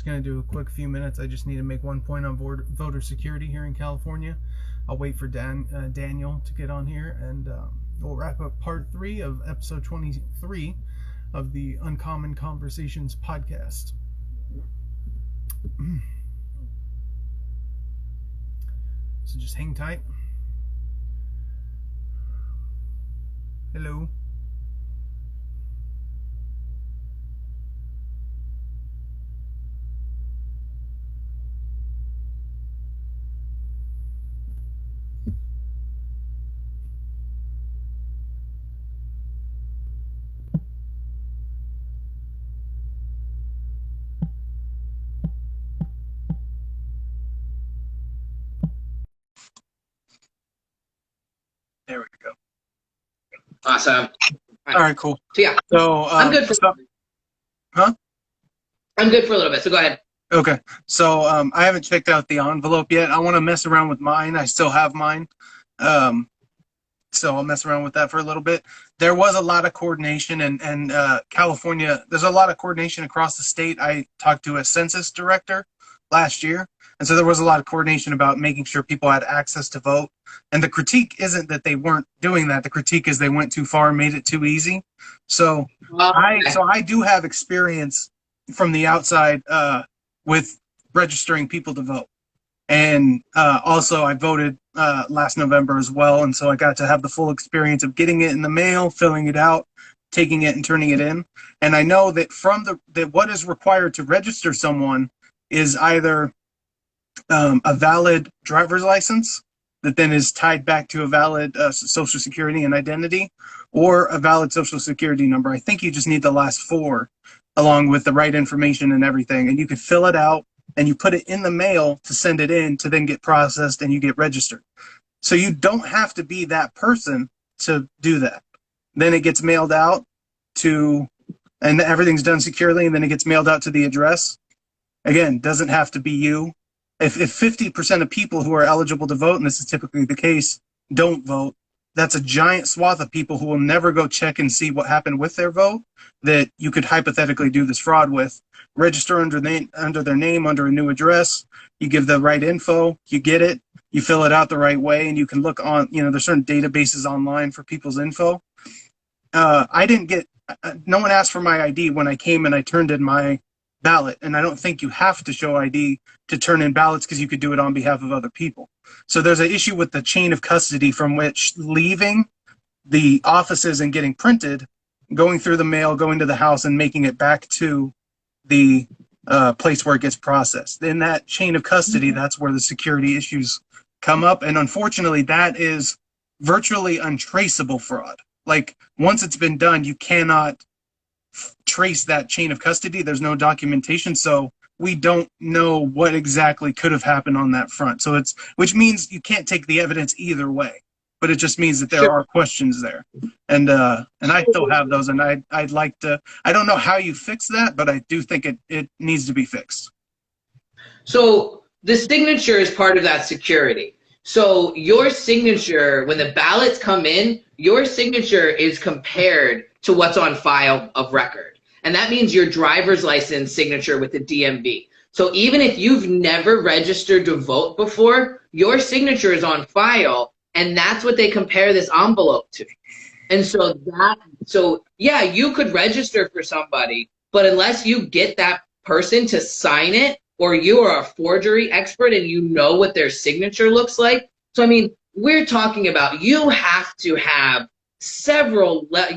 just going to do a quick few minutes. I just need to make one point on voter security here in California. I'll wait for Daniel to get on here, and we'll wrap up part 3 of episode 23 of the UnCommon Conversations podcast. So just hang tight. Hello. There we go. Awesome. All right, cool. So yeah, I'm good for. Huh? I'm good for a little bit. So go ahead. Okay. So I haven't checked out the envelope yet. I want to mess around with mine. I still have mine. So I'll mess around with that for a little bit. There was a lot of coordination, and California, there's a lot of coordination across the state. I talked to a census director last year, and so there was a lot of coordination about making sure people had access to vote. And the critique isn't that they weren't doing that. The critique is they went too far and made it too easy. So I do have experience from the outside with registering people to vote. And also I voted last November as well, and so I got to have the full experience of getting it in the mail, filling it out, taking it and turning it in. And I know that that what is required to register someone is either a valid driver's license that then is tied back to a valid social security and identity, or a valid social security number. I think you just need the last 4 along with the right information and everything, and you could fill it out and you put it in the mail to send it in to then get processed and you get registered. So you don't have to be that person to do that. Then it gets mailed out and everything's done securely, and then it gets mailed out to the address. Again, doesn't have to be you. If 50% of people who are eligible to vote, and this is typically the case, don't vote, that's a giant swath of people who will never go check and see what happened with their vote that you could hypothetically do this fraud with. Register under their name, under a new address. You give the right info, you get it, you fill it out the right way, and you can look on, there's certain databases online for people's info. No one asked for my ID when I came and I turned in my ballot, and I don't think you have to show ID to turn in ballots because you could do it on behalf of other people. So there's an issue with the chain of custody from which leaving the offices and getting printed, going through the mail, going to the house, and making it back to the place where it gets processed. In that chain of custody, that's where the security issues come up, and unfortunately that is virtually untraceable fraud. Like, once it's been done, you cannot trace that chain of custody. There's no documentation, so we don't know what exactly could have happened on that front. So which means you can't take the evidence either way, but it just means that there are questions there. And I still have those, and I'd like to, I don't know how you fix that, but I do think it needs to be fixed. So the signature is part of that security. So your signature, when the ballots come in, your signature is compared to what's on file of record. And that means your driver's license signature with the DMV. So even if you've never registered to vote before, your signature is on file, and that's what they compare this envelope to. And so yeah, you could register for somebody, but unless you get that person to sign it, or you are a forgery expert and you know what their signature looks like. So, I mean, we're talking about, you have to have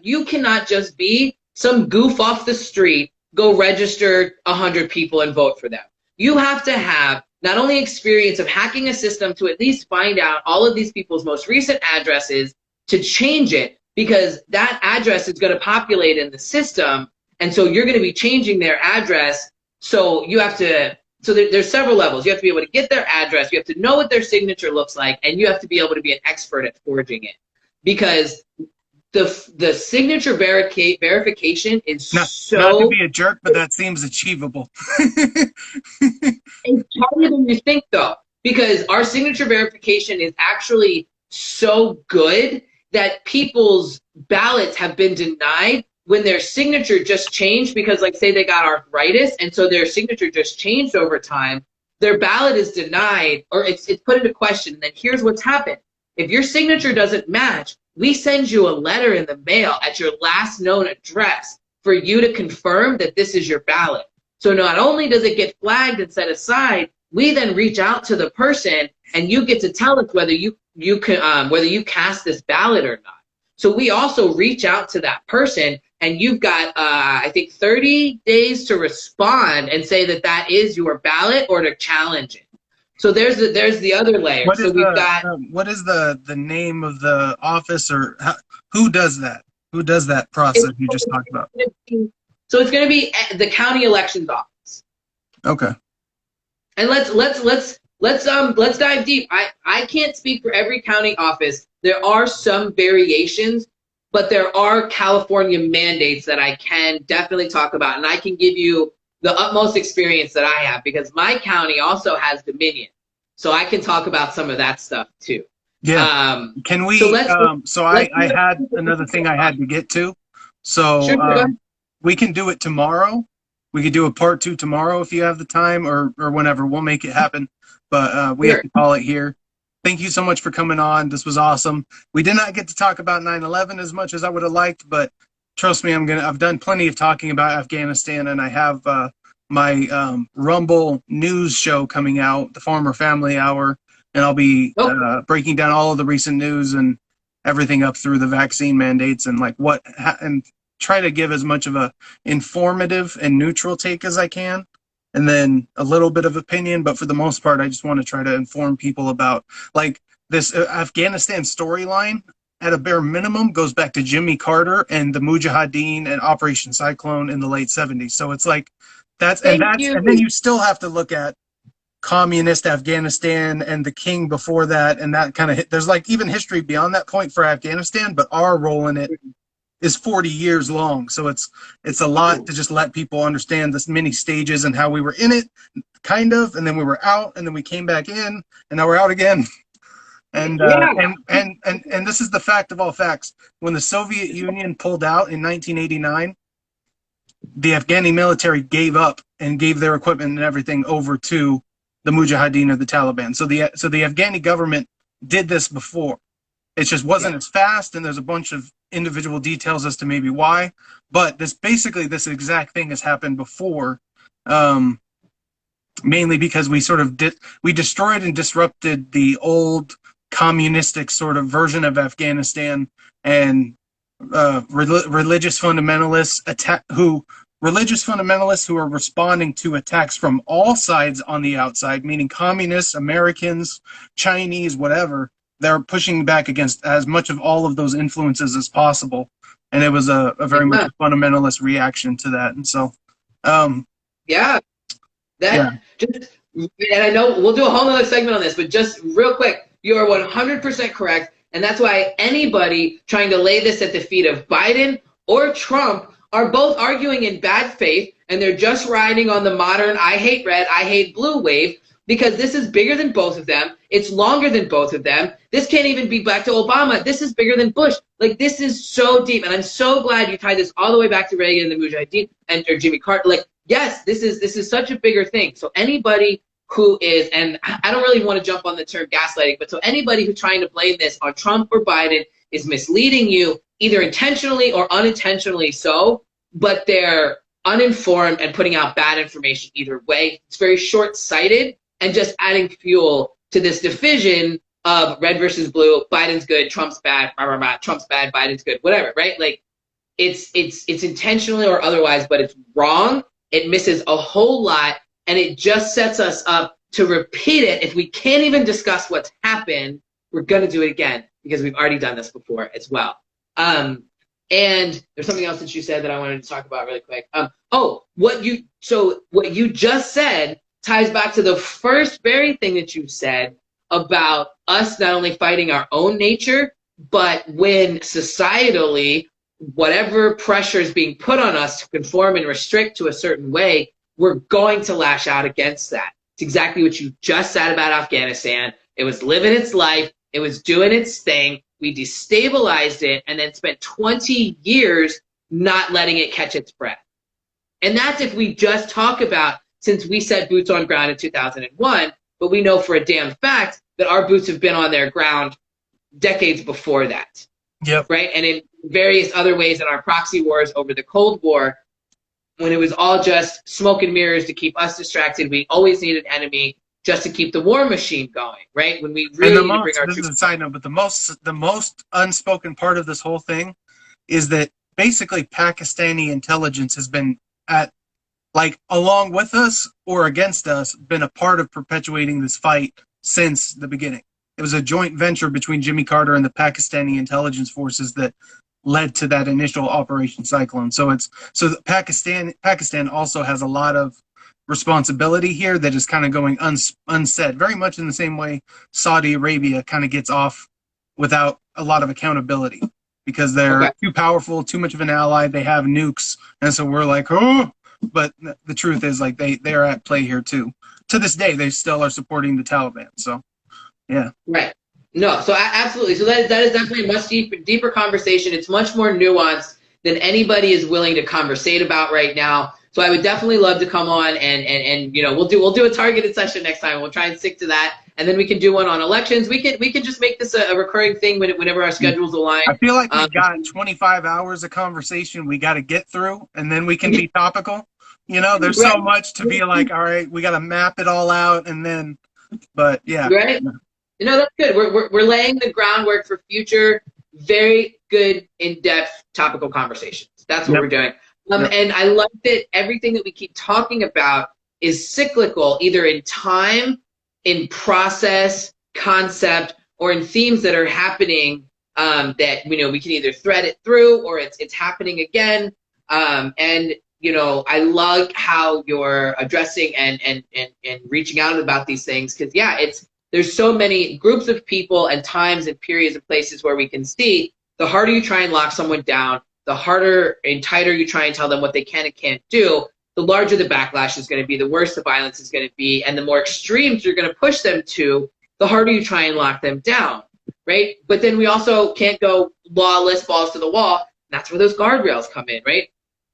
you cannot just be some goof off the street, go register 100 people and vote for them. You have to have not only experience of hacking a system to at least find out all of these people's most recent addresses, to change it, because that address is going to populate in the system. And so you're going to be changing their address. So you have to, there's several levels. You have to be able to get their address. You have to know what their signature looks like. And you have to be able to be an expert at forging it, because the signature verification is not to be a jerk, but that seems achievable. It's harder than you think, though, because our signature verification is actually so good that people's ballots have been denied when their signature just changed because, like, say they got arthritis, and so their signature just changed over time, their ballot is denied, or it's put into question. And then here's what's happened. If your signature doesn't match, we send you a letter in the mail at your last known address for you to confirm that this is your ballot. So not only does it get flagged and set aside, we then reach out to the person, and you get to tell us whether you cast this ballot or not. So we also reach out to that person, and you've got, I think, 30 days to respond and say that that is your ballot, or to challenge it. So there's the other layer. What so is we've got. what is the name of the office, or who does that? Who does that process you just talked about? So it's going to be the county elections office. Okay. And let's dive deep. I can't speak for every county office. There are some variations, but there are California mandates that I can definitely talk about, and I can give you the utmost experience that I have, because my county also has Dominion, so I can talk about some of that stuff too. Yeah. Can we? So I had another thing I had to get to. So sure, we can do it tomorrow. We could do a part 2 tomorrow if you have the time, or whenever. We'll make it happen. But we have to call it here. Thank you so much for coming on. This was awesome. We did not get to talk about 9/11 as much as I would have liked, but trust me, I've done plenty of talking about Afghanistan, and I have my Rumble news show coming out, the Farmer Family Hour, and I'll be breaking down all of the recent news and everything up through the vaccine mandates and like and try to give as much of a informative and neutral take as I can, and then a little bit of opinion. But for the most part, I just want to try to inform people about like this Afghanistan storyline. At a bare minimum, goes back to Jimmy Carter and the Mujahideen and Operation Cyclone in the late 70s. So it's like and then you still have to look at communist Afghanistan and the king before that, and that kind of there's like even history beyond that point for Afghanistan, but our role in it is 40 years long. So it's a lot to just let people understand this many stages and how we were in it, kind of, and then we were out, and then we came back in, and now we're out again. And this is the fact of all facts. When the Soviet Union pulled out in 1989, the Afghani military gave up and gave their equipment and everything over to the Mujahideen or the Taliban. So the Afghani government did this before. It just wasn't as fast, and there's a bunch of individual details as to maybe why. But this exact thing has happened before, mainly because we sort of we destroyed and disrupted the old communistic sort of version of Afghanistan, and religious fundamentalists who are responding to attacks from all sides on the outside, meaning communists, Americans, Chinese, whatever. They're pushing back against as much of all of those influences as possible, and it was a very much fundamentalist reaction to that. And so, and I know we'll do a whole nother segment on this, but just real quick, you are 100% correct, and that's why anybody trying to lay this at the feet of Biden or Trump are both arguing in bad faith, and they're just riding on the modern I hate red, I hate blue wave, because this is bigger than both of them. It's longer than both of them. This can't even be back to Obama. This is bigger than Bush. Like, this is so deep, and I'm so glad you tied this all the way back to Reagan and the Mujahideen or Jimmy Carter. Like, yes, this is such a bigger thing. So anybody who is, and I don't really want to jump on the term gaslighting, but so anybody who's trying to blame this on Trump or Biden is misleading you, either intentionally or unintentionally so, but they're uninformed and putting out bad information either way. It's very short-sighted and just adding fuel to this division of red versus blue, Biden's good, Trump's bad, blah, blah, blah, Trump's bad, Biden's good, whatever, right? Like, it's intentionally or otherwise, but it's wrong. It misses a whole lot, and it just sets us up to repeat it. If we can't even discuss what's happened, we're going to do it again because we've already done this before as well. And there's something else that you said that I wanted to talk about really quick. What you just said ties back to the first very thing that you said about us not only fighting our own nature, but when societally, whatever pressure is being put on us to conform and restrict to a certain way, we're going to lash out against that. It's exactly what you just said about Afghanistan. It was living its life. It was doing its thing. We destabilized it and then spent 20 years not letting it catch its breath. And that's if we just talk about, since we set boots on ground in 2001, but we know for a damn fact that our boots have been on their ground decades before that. Yep. Right? And in various other ways in our proxy wars over the Cold War, when it was all just smoke and mirrors to keep us distracted, we always needed an enemy just to keep the war machine going, right? When we really need to bring our this troops. is a side note, but the most unspoken part of this whole thing is that basically Pakistani intelligence has been at, like, along with us or against us, been a part of perpetuating this fight since the beginning. It was a joint venture between Jimmy Carter and the Pakistani intelligence forces that led to that initial Operation Cyclone. So Pakistan also has a lot of responsibility here that is kind of going unsaid, very much in the same way Saudi Arabia kind of gets off without a lot of accountability because they're too powerful, too much of an ally. They have nukes, and so we're like, oh. But the truth is, like, they are at play here too. To this day, they still are supporting the Taliban. So, yeah. Right. No. So absolutely. So that is definitely a much deeper conversation. It's much more nuanced than anybody is willing to conversate about right now. So I would definitely love to come on and you know, we'll do a targeted session next time. We'll try and stick to that, and then we can do one on elections. We can just make this a recurring thing whenever our schedules align. I feel like we got 25 hours of conversation we got to get through, and then we can be topical. You know, there's so much to be like, all right, we got to map it all out, and then, but yeah. Right. You know, that's good. We're laying the groundwork for future very good in-depth topical conversations. That's what we're doing. And I love that everything that we keep talking about is cyclical, either in time, in process, concept, or in themes that are happening that, you know, we can either thread it through or it's happening again. And, you know, I love how you're addressing and reaching out about these things because, yeah, there's so many groups of people and times and periods and places where we can see the harder you try and lock someone down, the harder and tighter you try and tell them what they can and can't do, the larger the backlash is going to be, the worse the violence is going to be, and the more extremes you're going to push them to, the harder you try and lock them down, right? But then we also can't go lawless, balls to the wall. And that's where those guardrails come in, right?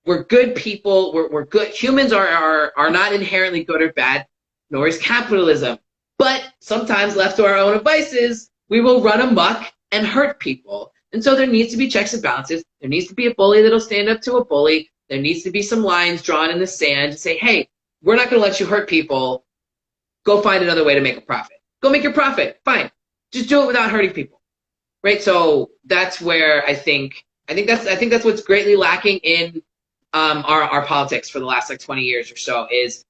We're good people. We're good. Humans are not inherently good or bad, nor is capitalism. But sometimes left to our own devices, we will run amok and hurt people. And so there needs to be checks and balances. There needs to be a bully that'll stand up to a bully. There needs to be some lines drawn in the sand to say, hey, we're not going to let you hurt people. Go find another way to make a profit. Go make your profit. Fine. Just do it without hurting people. Right? So that's where I think that's what's greatly lacking in our politics for the last like 20 years or so is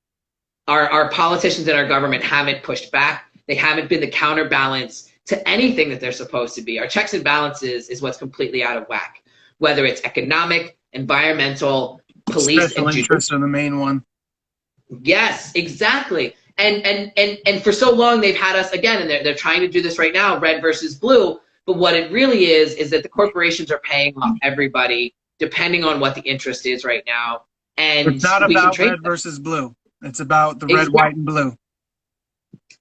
our politicians and our government haven't pushed back. They haven't been the counterbalance to anything that they're supposed to be. Our checks and balances is what's completely out of whack, whether it's economic, environmental, police, special interests are the main one. Yes, exactly. And for so long they've had us again, and they're trying to do this right now, red versus blue. But what it really is that the corporations are paying off everybody depending on what the interest is right now. And it's not about red versus blue. It's about the red, white, and blue.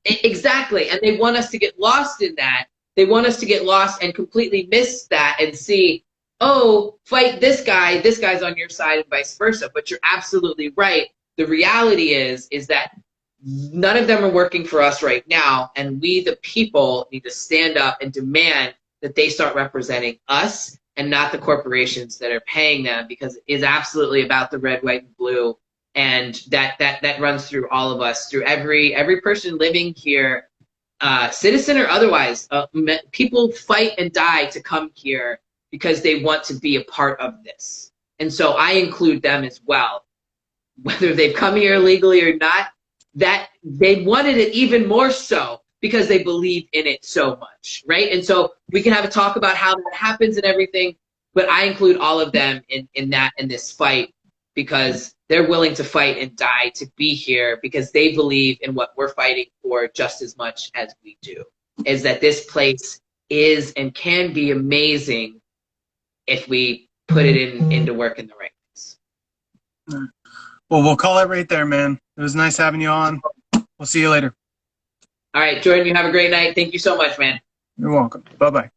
Exactly. And they want us to get lost in that. They want us to get lost and completely miss that and see, oh, fight this guy's on your side and vice versa. But you're absolutely right. The reality is that none of them are working for us right now. And we, the people, need to stand up and demand that they start representing us and not the corporations that are paying them, because it is absolutely about the red, white, and blue. And that runs through all of us, through every person living here, citizen or otherwise. People fight and die to come here because they want to be a part of this. And so I include them as well. Whether they've come here illegally or not, that they wanted it even more so because they believe in it so much, right? And so we can have a talk about how that happens and everything, but I include all of them in this fight, because they're willing to fight and die to be here because they believe in what we're fighting for just as much as we do, is that this place is and can be amazing if we put it into work in the right place. Well, we'll call it right there, man. It was nice having you on. We'll see you later. All right, Jordan, you have a great night. Thank you so much, man. You're welcome. Bye-bye.